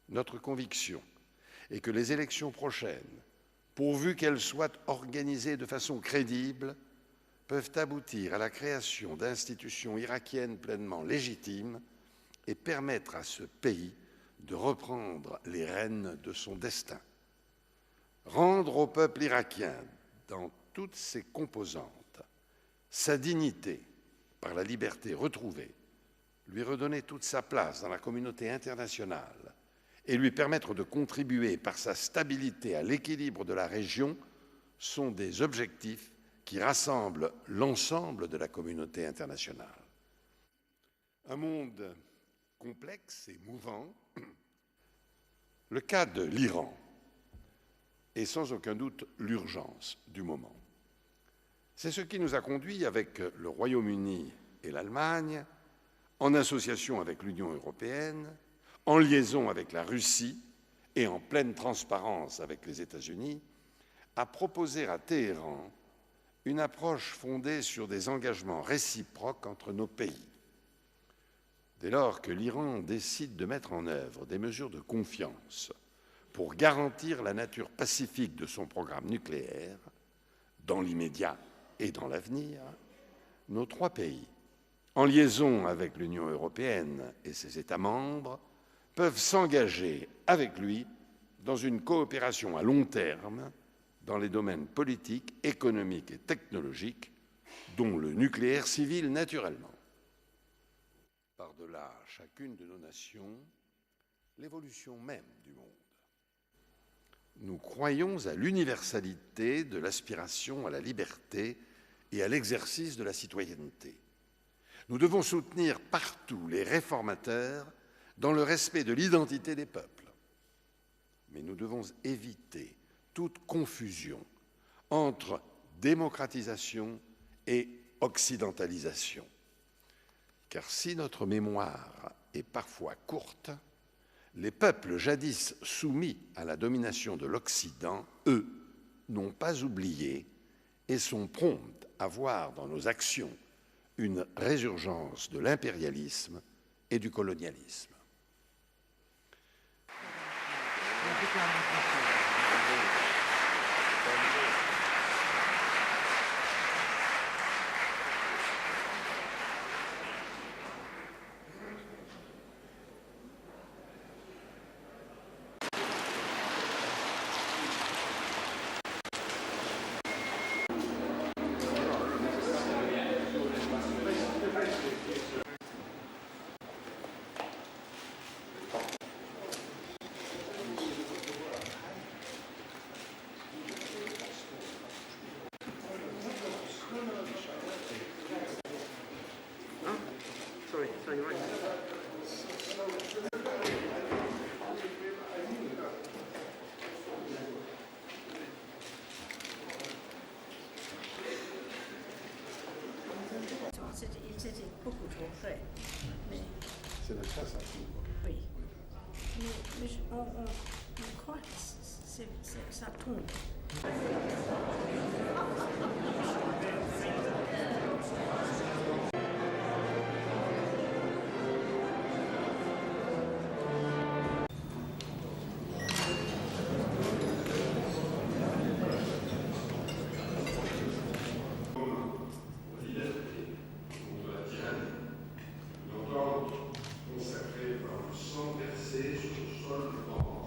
Notre conviction est que les élections prochaines, pourvu qu'elles soient organisées de façon crédible, peuvent aboutir à la création d'institutions irakiennes pleinement légitimes et permettre à ce pays de reprendre les rênes de son destin. Rendre au peuple irakien, dans toutes ses composantes, sa dignité par la liberté retrouvée, lui redonner toute sa place dans la communauté internationale et lui permettre de contribuer par sa stabilité à l'équilibre de la région sont des objectifs qui rassemblent l'ensemble de la communauté internationale. Un monde complexe et mouvant, le cas de l'Iran est sans aucun doute l'urgence du moment. C'est ce qui nous a conduit avec le Royaume-Uni et l'Allemagne, en association avec l'Union européenne, en liaison avec la Russie et en pleine transparence avec les États-Unis, à proposer à Téhéran une approche fondée sur des engagements réciproques entre nos pays. Dès lors que l'Iran décide de mettre en œuvre des mesures de confiance pour garantir la nature pacifique de son programme nucléaire, dans l'immédiat et dans l'avenir, nos trois pays, en liaison avec l'Union européenne et ses États membres, peuvent s'engager avec lui dans une coopération à long terme dans les domaines politiques, économiques et technologiques, dont le nucléaire civil naturellement. Par-delà chacune de nos nations, l'évolution même du monde. Nous croyons à l'universalité de l'aspiration à la liberté et à l'exercice de la citoyenneté. Nous devons soutenir partout les réformateurs dans le respect de l'identité des peuples. Mais nous devons éviter toute confusion entre démocratisation et occidentalisation. Car si notre mémoire est parfois courte, les peuples jadis soumis à la domination de l'Occident, eux, n'ont pas oublié et sont prompts à voir dans nos actions une résurgence de l'impérialisme et du colonialisme. C'était beaucoup trop frais. C'est de ça, ça. Oui. Mais on croit que ça tombe. Consacré par le sang versé sur le sol du camp.